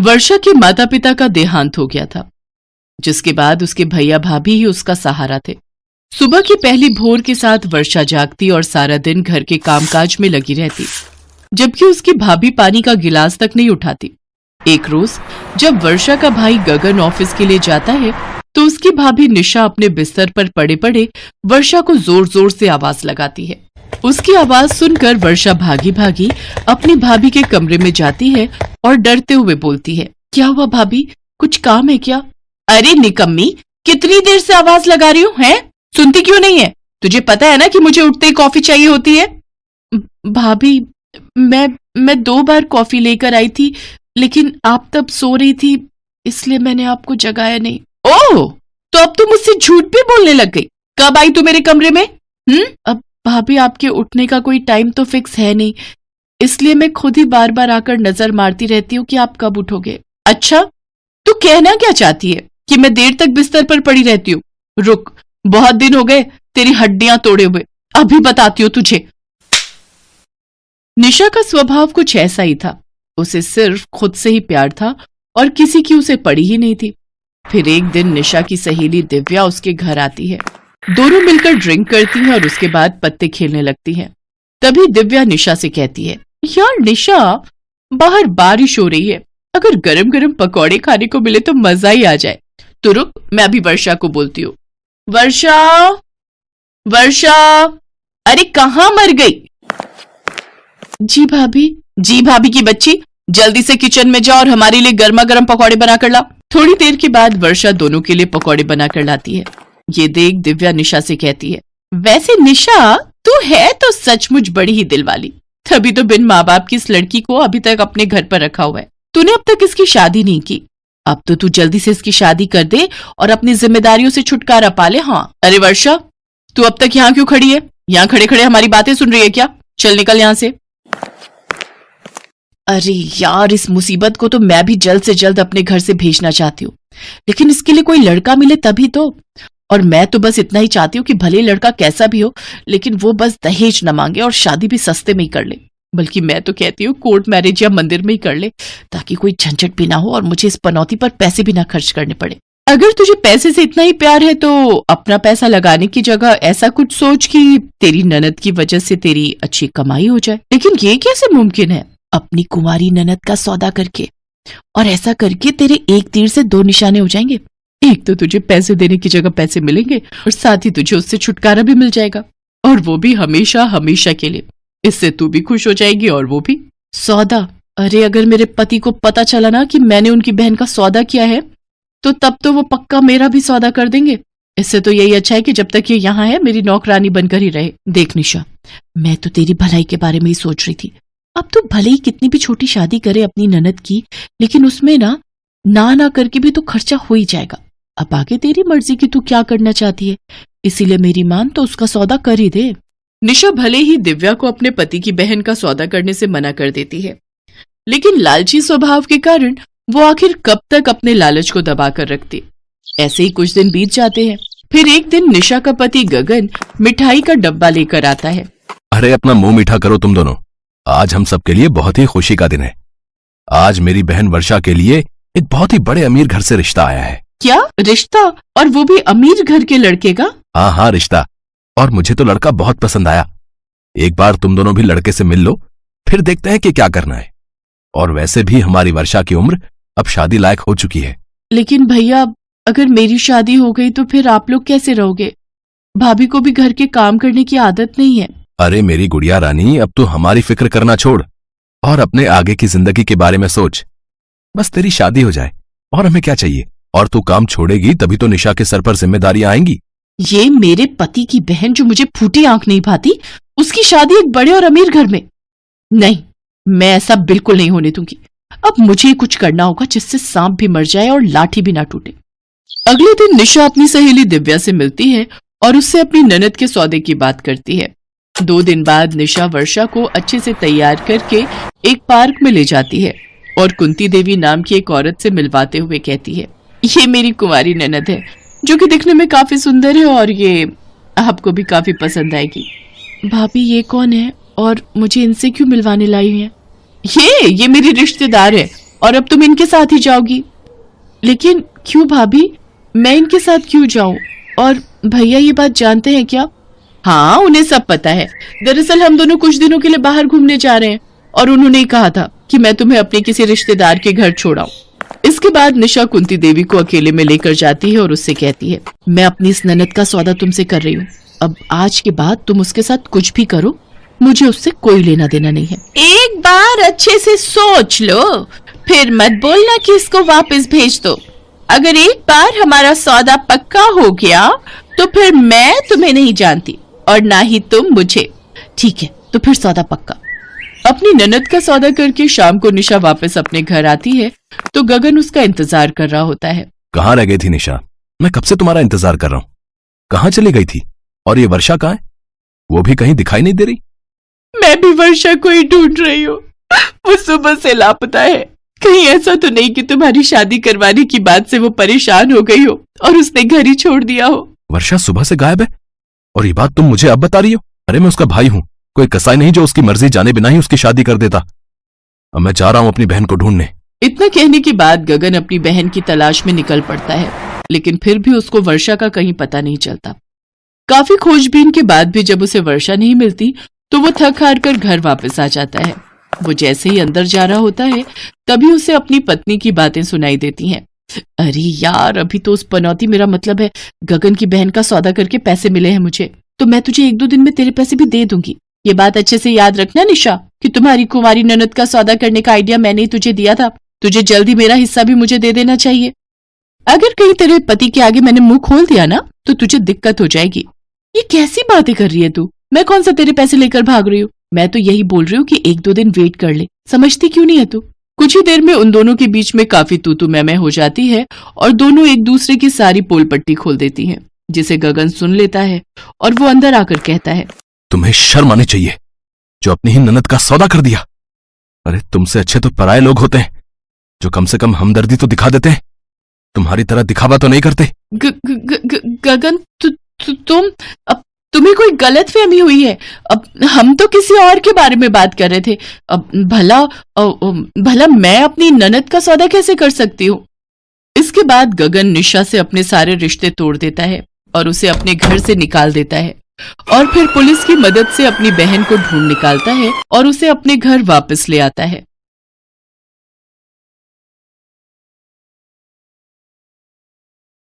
वर्षा के माता पिता का देहांत हो गया था, जिसके बाद उसके भैया भाभी ही उसका सहारा थे। सुबह की पहली भोर के साथ वर्षा जागती और सारा दिन घर के कामकाज में लगी रहती, जबकि उसकी भाभी पानी का गिलास तक नहीं उठाती। एक रोज जब वर्षा का भाई गगन ऑफिस के लिए जाता है तो उसकी भाभी निशा अपने बिस्तर पर पड़े पड़े वर्षा को जोर जोर से आवाज लगाती है। उसकी आवाज सुनकर वर्षा भागी भागी अपनी भाभी के कमरे में जाती है और डरते हुए बोलती है, क्या हुआ भाभी, कुछ काम है क्या? अरे निकम्मी, कितनी देर से आवाज लगा रही हूँ, हैं? सुनती क्यों नहीं है? तुझे पता है ना कि मुझे उठते ही कॉफी चाहिए होती है। भाभी, मैं 2 बार कॉफी लेकर आई थी, लेकिन आप तब सो रही थी, इसलिए मैंने आपको जगाया नहीं। ओह, तो अब तुम मुझसे झूठ भी बोलने लग गई। कब आई तू मेरे कमरे में? अब भाभी, आपके उठने का कोई टाइम तो फिक्स है नहीं, इसलिए मैं खुद ही बार बार आकर नजर मारती रहती हूँ कि आप कब उठोगे। अच्छा, तू कहना क्या चाहती है कि मैं देर तक बिस्तर पर पड़ी रहती हूँ? रुक, बहुत दिन हो गए तेरी हड्डियां तोड़े हुए, अभी बताती हूँ तुझे। निशा का स्वभाव कुछ ऐसा ही था, उसे सिर्फ खुद से ही प्यार था और किसी की उसे पड़ी ही नहीं थी। फिर एक दिन निशा की सहेली दिव्या उसके घर आती है। दोनों मिलकर ड्रिंक करती हैं और उसके बाद पत्ते खेलने लगती हैं। तभी दिव्या निशा से कहती है, यार निशा, बाहर बारिश हो रही है, अगर गरम गरम पकौड़े खाने को मिले तो मजा ही आ जाए। तो रुक, मैं अभी वर्षा को बोलती हूँ। वर्षा, वर्षा, अरे कहाँ मर गई? जी भाभी। जी भाभी की बच्ची, जल्दी से किचन में जाओ और हमारे लिए गर्मा गर्म पकौड़े बनाकर ला। थोड़ी देर के बाद वर्षा दोनों के लिए पकौड़े बनाकर लाती है। ये देख दिव्या निशा से कहती है, वैसे निशा, तू है तो सचमुच बड़ी ही दिल वाली, तभी तो बिन माँ बाप की इस लड़की को अभी तक अपने घर पर रखा हुआ है। तूने अब तक इसकी शादी नहीं की, अब तो तू जल्दी से इसकी शादी कर दे और अपनी जिम्मेदारियों से छुटकारा पा ले। हाँ, अरे वर्षा, तू अब तक यहाँ क्यों खड़ी है? यहाँ खड़े खड़े हमारी बातें सुन रही है क्या? चल निकल यहाँ से। अरे यार, इस मुसीबत को तो मैं भी जल्द से जल्द अपने घर से भेजना चाहती हूँ, लेकिन इसके लिए कोई लड़का मिले तभी तो। और मैं तो बस इतना ही चाहती हूँ कि भले लड़का कैसा भी हो, लेकिन वो बस दहेज न मांगे और शादी भी सस्ते में ही कर ले। बल्कि मैं तो कहती हूँ कोर्ट मैरिज या मंदिर में ही कर ले, ताकि कोई झंझट भी ना हो और मुझे इस पनौती पर पैसे भी ना खर्च करने पड़े। अगर तुझे पैसे से इतना ही प्यार है तो अपना पैसा लगाने की जगह ऐसा कुछ सोच कि तेरी ननद की वजह से तेरी अच्छी कमाई हो जाए। लेकिन ये कैसे मुमकिन है? अपनी कुंवारी ननद का सौदा करके, और ऐसा करके तेरे एक तीर से 2 निशाने हो जाएंगे। एक तो तुझे पैसे देने की जगह पैसे मिलेंगे और साथ ही तुझे उससे छुटकारा भी मिल जाएगा, और वो भी हमेशा हमेशा के लिए। इससे तू भी खुश हो जाएगी और वो भी। सौदा? अरे अगर मेरे पति को पता चला ना कि मैंने उनकी बहन का सौदा किया है, तो तब तो वो पक्का मेरा भी सौदा कर देंगे। इससे तो यही अच्छा है कि जब तक ये यहाँ है मेरी नौकरानी बनकर ही रहे। देख निशा, मैं तो तेरी भलाई के बारे में ही सोच रही थी। अब तो भले ही कितनी भी छोटी शादी करे अपनी ननद की, लेकिन उसमें ना करके भी तो खर्चा हो ही जाएगा। अब आगे तेरी मर्जी कि तू क्या करना चाहती है, इसीलिए मेरी मान तो उसका सौदा कर ही दे। निशा भले ही दिव्या को अपने पति की बहन का सौदा करने से मना कर देती है, लेकिन लालची स्वभाव के कारण वो आखिर कब तक अपने लालच को दबा कर रखती। ऐसे ही कुछ दिन बीत जाते हैं। फिर एक दिन निशा का पति गगन मिठाई का डब्बा लेकर आता है। अरे अपना मुंह मीठा करो तुम दोनों, आज हम सबके लिए बहुत ही खुशी का दिन है। आज मेरी बहन वर्षा के लिए एक बहुत ही बड़े अमीर घर से रिश्ता आया है। क्या रिश्ता? और वो भी अमीर घर के लड़के का? हाँ रिश्ता, और मुझे तो लड़का बहुत पसंद आया। एक बार तुम दोनों भी लड़के से मिल लो, फिर देखते हैं कि क्या करना है। और वैसे भी हमारी वर्षा की उम्र अब शादी लायक हो चुकी है। लेकिन भैया, अगर मेरी शादी हो गई तो फिर आप लोग कैसे रहोगे? भाभी को भी घर के काम करने की आदत नहीं है। अरे मेरी गुड़िया रानी, अब तो हमारी फिक्र करना छोड़ और अपने आगे की जिंदगी के बारे में सोच। बस तेरी शादी हो जाए और हमें क्या चाहिए। और तू काम छोड़ेगी तभी तो निशा के सर पर जिम्मेदारियां आएंगी। ये मेरे पति की बहन जो मुझे फूटी आंख नहीं भाती, उसकी शादी एक बड़े और अमीर घर में? नहीं, मैं ऐसा बिल्कुल नहीं होने दूंगी। अब मुझे कुछ करना होगा जिससे सांप भी मर जाए और लाठी भी ना टूटे। अगले दिन निशा अपनी सहेली दिव्या से मिलती है और उससे अपनी ननद के सौदे की बात करती है। 2 दिन बाद निशा वर्षा को अच्छे से तैयार करके एक पार्क में ले जाती है और कुंती देवी नाम की एक औरत से मिलवाते हुए कहती है, ये मेरी कुंवारी ननद है जो कि दिखने में काफी सुंदर है और ये आपको भी काफी पसंद आएगी। भाभी, ये कौन है और मुझे इनसे क्यों मिलवाने लाई है? ये मेरी रिश्तेदार है और अब तुम इनके साथ ही जाओगी। लेकिन क्यों भाभी, मैं इनके साथ क्यों जाऊं? और भैया ये बात जानते हैं क्या? हाँ, उन्हें सब पता है। दरअसल हम दोनों कुछ दिनों के लिए बाहर घूमने जा रहे हैं और उन्होंने ही कहा था कि मैं तुम्हें अपने किसी रिश्तेदार के घर छोड़ाऊं। इसके बाद निशा कुंती देवी को अकेले में लेकर जाती है और उससे कहती है, मैं अपनी इस ननद का सौदा तुमसे कर रही हूँ। अब आज के बाद तुम उसके साथ कुछ भी करो, मुझे उससे कोई लेना देना नहीं है। एक बार अच्छे से सोच लो, फिर मत बोलना कि इसको वापस भेज दो। अगर एक बार हमारा सौदा पक्का हो गया तो फिर मैं तुम्हें नहीं जानती और ना ही तुम मुझे। ठीक है, तो फिर सौदा पक्का। अपनी ननद का सौदा करके शाम को निशा वापस अपने घर आती है तो गगन उसका इंतजार कर रहा होता है। कहाँ रह गई थी निशा? मैं कब से तुम्हारा इंतजार कर रहा हूँ। कहाँ चली गई थी? और ये वर्षा कहाँ है? वो भी कहीं दिखाई नहीं दे रही। मैं भी वर्षा को ही ढूंढ रही हूँ, वो सुबह से लापता है। कहीं ऐसा तो नहीं कि तुम्हारी शादी करवाने की बात से वो परेशान हो गई हो और उसने घर ही छोड़ दिया हो। वर्षा सुबह से गायब है और ये बात तुम मुझे अब बता रही हो? अरे मैं उसका भाई हूं, कोई कसाई नहीं जो उसकी मर्जी जाने बिना ही उसकी शादी कर देता। अब मैं जा रहा हूं अपनी बहन को ढूंढने। इतना कहने के बाद गगन अपनी बहन की तलाश में निकल पड़ता है, लेकिन फिर भी उसको वर्षा का कहीं पता नहीं चलता। काफी खोजबीन के बाद भी जब उसे वर्षा नहीं मिलती तो वो थक हार कर घर वापस आ जाता है। वो जैसे ही अंदर जा रहा होता है तभी उसे अपनी पत्नी की बातें सुनाई देती हैं। अरे यार, अभी तो उस पनौती, मेरा मतलब है गगन की बहन का सौदा करके पैसे मिले हैं मुझे, तो मैं तुझे 1-2 दिन में तेरे पैसे भी दे दूंगी। ये बात अच्छे से याद रखना निशा कि तुम्हारी कुंवारी ननद का सौदा करने का आइडिया मैंने ही तुझे दिया था। तुझे जल्दी मेरा हिस्सा भी मुझे दे देना चाहिए। अगर कहीं तेरे पति के आगे मैंने मुंह खोल दिया ना तो तुझे दिक्कत हो जाएगी। ये कैसी बातें कर रही है तू? मैं कौन सा तेरे पैसे लेकर भाग रही हूँ? मैं तो यही बोल रही हूँ कि 1-2 दिन वेट कर ले। समझती क्यों नहीं है तू? कुछ ही देर में उन दोनों के बीच में काफी तू मैं हो जाती है और दोनों एक दूसरे की सारी पोल पट्टी खोल देती हैं, जिसे गगन सुन लेता है और वो अंदर आकर कहता है, तुम्हें शर्म आनी चाहिए जो अपनी ही ननद का सौदा कर दिया। अरे तुमसे अच्छे तो पराये लोग होते हैं जो कम से कम हमदर्दी तो दिखा देते हैं, तुम्हारी तरह दिखावा तो नहीं करते। गगन, अब तुम्हें कोई गलतफहमी हुई है। अब हम तो किसी और के बारे में बात कर रहे थे। अब भला मैं अपनी ननद का सौदा कैसे कर सकती हूँ? इसके बाद गगन निशा से अपने सारे रिश्ते तोड़ देता है और उसे अपने घर से निकाल देता है और फिर पुलिस की मदद से अपनी बहन को ढूंढ निकालता है और उसे अपने घर वापस ले आता है।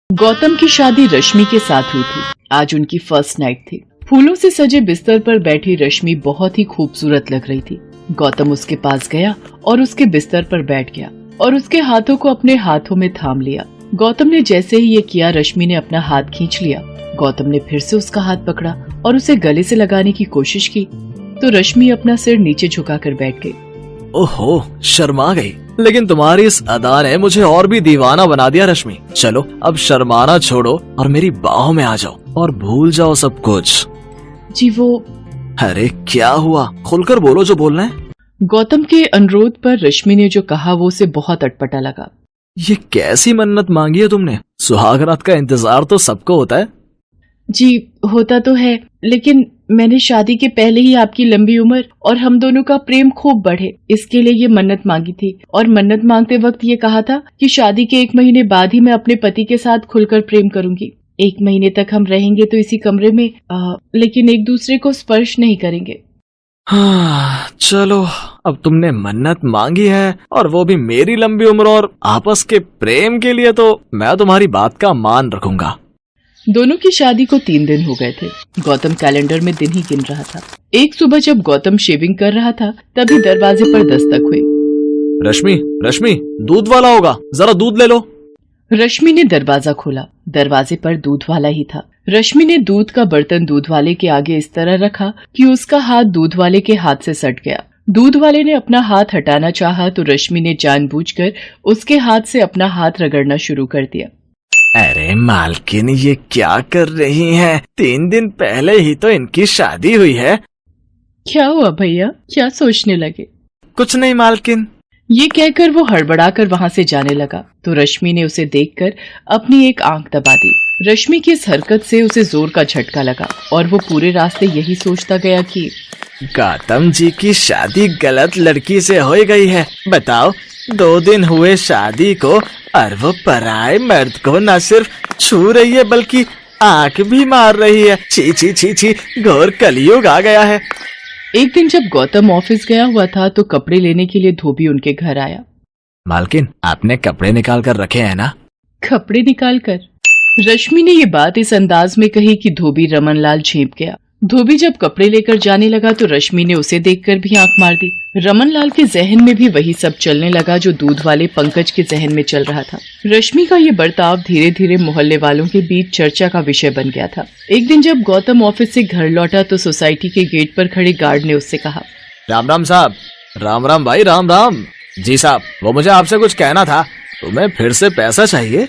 गौतम की शादी रश्मि के साथ हुई थी। आज उनकी फर्स्ट नाइट थी। फूलों से सजे बिस्तर पर बैठी रश्मि बहुत ही खूबसूरत लग रही थी। गौतम उसके पास गया और उसके बिस्तर पर बैठ गया और उसके हाथों को अपने हाथों में थाम लिया। गौतम ने जैसे ही ये किया, रश्मि ने अपना हाथ खींच लिया। गौतम ने फिर से उसका हाथ पकड़ा और उसे गले से लगाने की कोशिश की तो रश्मि अपना सिर नीचे झुकाकर बैठ गई। ओहो, शर्मा गई। लेकिन तुम्हारी इस अदा ने मुझे और भी दीवाना बना दिया रश्मि। चलो अब शर्माना छोड़ो और मेरी बाहों में आ जाओ और भूल जाओ सब कुछ। जी वो... अरे क्या हुआ? खुलकर बोलो जो बोलना है। गौतम के अनुरोध पर रश्मि ने जो कहा वो उसे बहुत अटपटा लगा। ये कैसी मन्नत मांगी है तुमने? सुहाग रात का इंतजार तो सबको होता है। जी होता तो है, लेकिन मैंने शादी के पहले ही आपकी लंबी उम्र और हम दोनों का प्रेम खूब बढ़े, इसके लिए ये मन्नत मांगी थी। और मन्नत मांगते वक्त ये कहा था कि शादी के 1 महीने बाद ही मैं अपने पति के साथ खुलकर प्रेम करूंगी। 1 महीने तक हम रहेंगे तो इसी कमरे में, लेकिन एक दूसरे को स्पर्श नहीं करेंगे। हाँ चलो, अब तुमने मन्नत मांगी है और वो भी मेरी लंबी उम्र और आपस के प्रेम के लिए, तो मैं तुम्हारी बात का मान रखूंगा। दोनों की शादी को 3 दिन हो गए थे। गौतम कैलेंडर में दिन ही गिन रहा था। एक सुबह जब गौतम शेविंग कर रहा था तभी दरवाजे पर दस्तक हुई। रश्मि, दूध वाला होगा, जरा दूध ले लो। रश्मि ने दरवाजा खोला। दरवाजे पर दूध वाला ही था। रश्मि ने दूध का बर्तन दूध वाले के आगे इस तरह रखा कि उसका हाथ दूध वाले के हाथ से सट गया। दूध वाले ने अपना हाथ हटाना चाहा तो रश्मि ने जानबूझकर उसके हाथ से अपना हाथ रगड़ना शुरू कर दिया। अरे मालकिन, ये क्या कर रही हैं? 3 दिन पहले ही तो इनकी शादी हुई है। क्या हुआ भैया, क्या सोचने लगे? कुछ नहीं मालकिन। ये कहकर वो हड़बड़ाकर वहां से जाने लगा तो रश्मि ने उसे देखकर अपनी एक आंख दबा दी। रश्मि की इस हरकत से उसे जोर का झटका लगा और वो पूरे रास्ते यही सोचता गया कि गौतम जी की शादी गलत लड़की से हो गई है। बताओ, 2 दिन हुए शादी को और वो पराये मर्द को न सिर्फ छू रही है बल्कि आंख भी मार रही है। छी छी छी छी, घोर कलयुग आ गया है। एक दिन जब गौतम ऑफिस गया हुआ था तो कपड़े लेने के लिए धोबी उनके घर आया। मालकिन, आपने कपड़े निकाल कर रखे हैं ना? कपड़े निकाल कर? रश्मि ने ये बात इस अंदाज में कही कि धोबी रमनलाल झेप गया। धोबी जब कपड़े लेकर जाने लगा तो रश्मि ने उसे देखकर भी आंख मार दी। रमनलाल के जहन में भी वही सब चलने लगा जो दूध वाले पंकज के जहन में चल रहा था। रश्मि का ये बर्ताव धीरे धीरे मोहल्ले वालों के बीच चर्चा का विषय बन गया था। एक दिन जब गौतम ऑफिस से घर लौटा तो सोसाइटी के गेट पर खड़े गार्ड ने उससे कहा, राम राम साहब। राम राम भाई, राम राम। जी साहब, वो मुझे आपसे कुछ कहना था। तुम्हें फिर से पैसा चाहिए?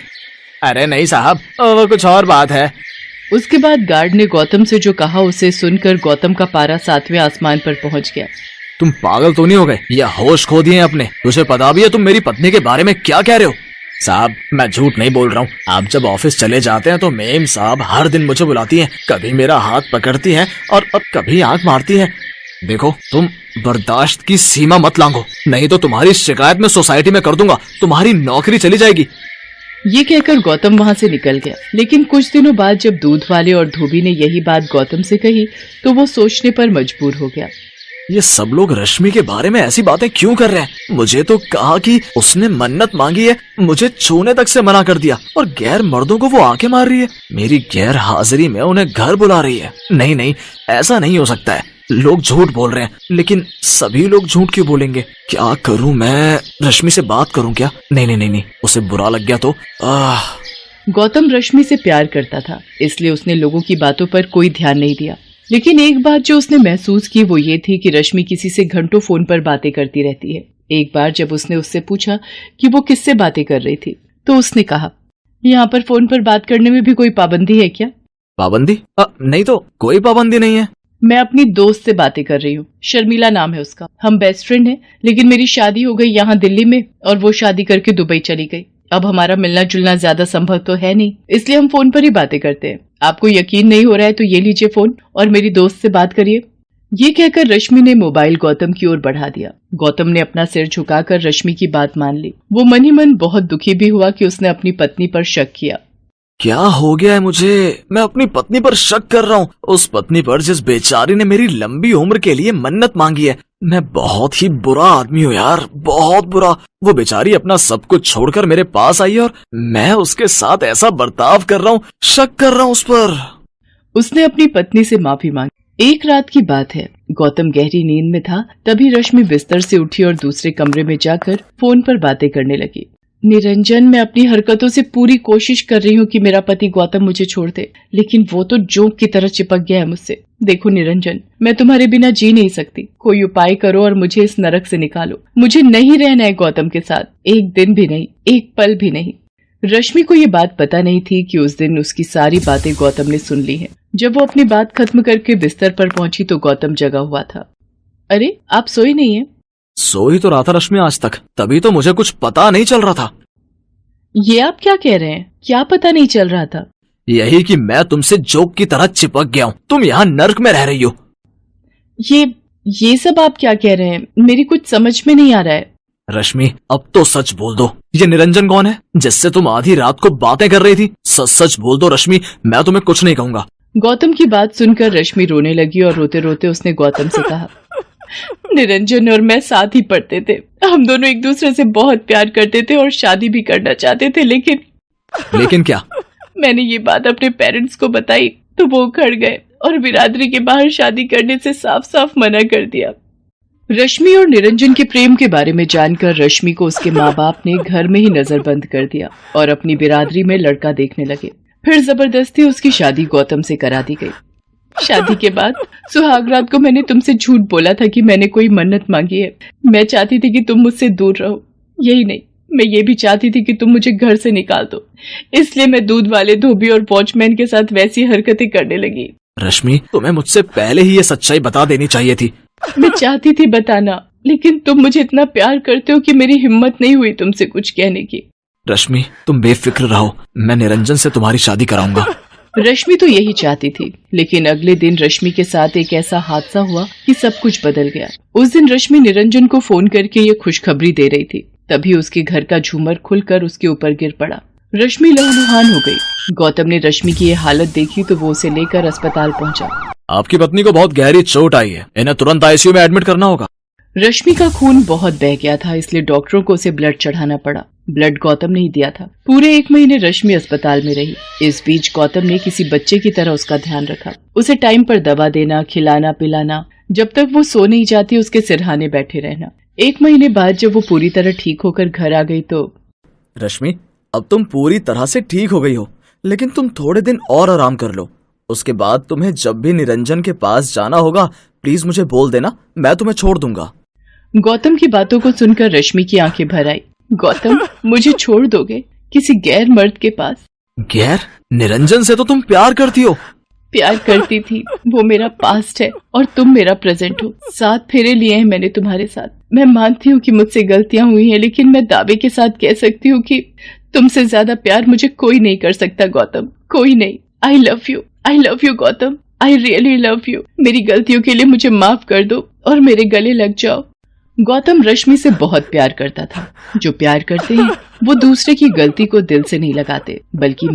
अरे नहीं साहब, वो कुछ और बात है। उसके बाद गार्ड ने गौतम से जो कहा उसे सुनकर गौतम का पारा 7वें आसमान पर पहुंच गया। तुम पागल तो नहीं हो गए या होश खो दिए अपने? तुझे पता भी है तुम मेरी पत्नी के बारे में क्या कह रहे हो? साहब, मैं झूठ नहीं बोल रहा हूँ। आप जब ऑफिस चले जाते हैं तो मेम साहब हर दिन मुझे बुलाती हैं। कभी मेरा हाथ पकड़ती हैं और कभी आंख मारती हैं। देखो, तुम बर्दाश्त की सीमा मत लांघो, नहीं तो तुम्हारी शिकायत मैं सोसाइटी में कर दूंगा। तुम्हारी नौकरी चली जाएगी। ये कहकर गौतम वहां से निकल गया। लेकिन कुछ दिनों बाद जब दूध वाले और धोबी ने यही बात गौतम से कही तो वो सोचने पर मजबूर हो गया। ये सब लोग रश्मि के बारे में ऐसी बातें क्यों कर रहे हैं? मुझे तो कहा कि उसने मन्नत मांगी है, मुझे छूने तक से मना कर दिया और गैर मर्दों को वो आंखें मार रही है। मेरी गैर हाजिरी में उन्हें घर बुला रही है। नहीं नहीं, ऐसा नहीं हो सकता है। लोग झूठ बोल रहे हैं, लेकिन सभी लोग झूठ क्यों बोलेंगे? क्या करूं मैं? रश्मि से बात करूं क्या? नहीं नहीं नहीं नहीं, उसे बुरा लग गया तो गौतम रश्मि से प्यार करता था, इसलिए उसने लोगों की बातों पर कोई ध्यान नहीं दिया। लेकिन एक बात जो उसने महसूस की वो ये थी कि रश्मि किसी से घंटों फोन पर बातें करती रहती है। एक बार जब उसने उससे पूछा कि वो किससे बातें कर रही थी तो उसने कहा, यहाँ पर फोन पर बात करने में भी कोई पाबंदी है क्या? पाबंदी? नहीं तो कोई पाबंदी नहीं है। मैं अपनी दोस्त से बातें कर रही हूँ, शर्मिला नाम है उसका। हम बेस्ट फ्रेंड हैं, लेकिन मेरी शादी हो गई यहाँ दिल्ली में और वो शादी करके दुबई चली गई। अब हमारा मिलना जुलना ज्यादा संभव तो है नहीं, इसलिए हम फोन पर ही बातें करते हैं। आपको यकीन नहीं हो रहा है तो ये लीजिए फोन और मेरी दोस्त से बात करिए। ये कहकर रश्मि ने मोबाइल गौतम की ओर बढ़ा दिया। गौतम ने अपना सिर झुकाकर रश्मि की बात मान ली। वो मन ही मन बहुत दुखी भी हुआ कि उसने अपनी पत्नी पर शक किया। क्या हो गया है मुझे? मैं अपनी पत्नी पर शक कर रहा हूँ, उस पत्नी पर जिस बेचारी ने मेरी लंबी उम्र के लिए मन्नत मांगी है। मैं बहुत ही बुरा आदमी हूँ यार, बहुत बुरा। वो बेचारी अपना सब कुछ छोड़कर मेरे पास आई और मैं उसके साथ ऐसा बर्ताव कर रहा हूँ, शक कर रहा हूँ उस पर। उसने अपनी पत्नी से माफी मांगी। एक रात की बात है, गौतम गहरी नींद में था, तभी रश्मि बिस्तर से उठी और दूसरे कमरे में जाकर फोन पर बातें करने लगी। निरंजन, मैं अपनी हरकतों से पूरी कोशिश कर रही हूँ कि मेरा पति गौतम मुझे छोड़ दे, लेकिन वो तो जोंक की तरह चिपक गया है मुझसे। देखो निरंजन, मैं तुम्हारे बिना जी नहीं सकती। कोई उपाय करो और मुझे इस नरक से निकालो। मुझे नहीं रहना है गौतम के साथ, एक दिन भी नहीं, एक पल भी नहीं। रश्मि को ये बात पता नहीं थी कि उस दिन उसकी सारी बातें गौतम ने सुन ली हैं। जब वो अपनी बात खत्म करके बिस्तर पर पहुंची तो गौतम जगा हुआ था। अरे, आप सोई नहीं है? सो ही तो रहा था रश्मि आज तक, तभी तो मुझे कुछ पता नहीं चल रहा था। ये आप क्या कह रहे हैं? क्या पता नहीं चल रहा था? यही कि मैं तुमसे जोक की तरह चिपक गया हूँ। तुम यहाँ नर्क में रह रही हो। ये सब आप क्या कह रहे हैं? मेरी कुछ समझ में नहीं आ रहा है। रश्मि, अब तो सच बोल दो, ये निरंजन कौन है जिससे तुम आधी रात को बातें कर रही थी? सच सच बोल दो रश्मि, मैं तुम्हें कुछ नहीं कहूंगा। गौतम की बात सुनकर रश्मि रोने लगी और रोते रोते उसने गौतम से कहा, निरंजन और मैं साथ ही पढ़ते थे। हम दोनों एक दूसरे से बहुत प्यार करते थे और शादी भी करना चाहते थे, लेकिन क्या? मैंने ये बात अपने पेरेंट्स को बताई तो वो उखड़ गए और बिरादरी के बाहर शादी करने से साफ साफ मना कर दिया। रश्मि और निरंजन के प्रेम के बारे में जानकर रश्मि को उसके माँ बाप ने घर में ही नजरबंद कर दिया और अपनी बिरादरी में लड़का देखने लगे। फिर जबरदस्ती उसकी शादी गौतम से करा दी गई। शादी के बाद सुहाग रात को मैंने तुमसे झूठ बोला था कि मैंने कोई मन्नत मांगी है। मैं चाहती थी कि तुम मुझसे दूर रहो। यही नहीं, मैं ये भी चाहती थी कि तुम मुझे घर से निकाल दो। इसलिए मैं दूध वाले, धोबी और वॉचमैन के साथ वैसी हरकतें करने लगी। रश्मि, तुम्हें मुझसे पहले ही ये सच्चाई बता देनी चाहिए थी। मैं चाहती थी बताना, लेकिन तुम मुझे इतना प्यार करते हो कि मेरी हिम्मत नहीं हुई तुमसे कुछ कहने की। रश्मि, तुम बेफिक्र रहो, मैं निरंजन से तुम्हारी शादी कराऊंगा। रश्मि तो यही चाहती थी, लेकिन अगले दिन रश्मि के साथ एक ऐसा हादसा हुआ कि सब कुछ बदल गया। उस दिन रश्मि निरंजन को फोन करके ये खुशखबरी दे रही थी, तभी उसके घर का झूमर खुलकर उसके ऊपर गिर पड़ा। रश्मि लहूलुहान हो गई। गौतम ने रश्मि की ये हालत देखी तो वो उसे लेकर अस्पताल पहुंचा। आपकी पत्नी को बहुत गहरी चोट आई है, इन्हें तुरंत आईसीयू में एडमिट करना होगा। रश्मि का खून बहुत बह गया था, इसलिए डॉक्टरों को उसे ब्लड चढ़ाना पड़ा। ब्लड गौतम ने ही दिया था। पूरे 1 महीने रश्मि अस्पताल में रही। इस बीच गौतम ने किसी बच्चे की तरह उसका ध्यान रखा, उसे टाइम पर दवा देना, खिलाना पिलाना, जब तक वो सो नहीं जाती उसके सिरहाने बैठे रहना। 1 महीने बाद जब वो पूरी तरह ठीक होकर घर आ गई तो रश्मि, अब तुम पूरी तरह से ठीक हो गई हो, लेकिन तुम थोड़े दिन और आराम कर लो। उसके बाद तुम्हें जब भी निरंजन के पास जाना होगा प्लीज मुझे बोल देना, मैं तुम्हें छोड़ दूंगा। गौतम की बातों को सुनकर रश्मि की आंखें भर आई। गौतम, मुझे छोड़ दोगे किसी गैर मर्द के पास? गैर? निरंजन से तो तुम प्यार करती हो। प्यार करती थी, वो मेरा पास्ट है और तुम मेरा प्रेजेंट हो। 7 फेरे लिए हैं मैंने तुम्हारे साथ। मैं मानती हूँ कि मुझसे गलतियां हुई हैं, लेकिन मैं दावे के साथ कह सकती हूँ कि तुमसे ज्यादा प्यार मुझे कोई नहीं कर सकता गौतम, कोई नहीं। I love you Gautam, I really love you. मेरी गलतियों के लिए मुझे माफ कर दो और मेरे गले लग जाओ। गौतम रश्मि से बहुत प्यार करता था। जो प्यार करते हैं वो दूसरे की गलती को दिल से नहीं लगाते, बल्कि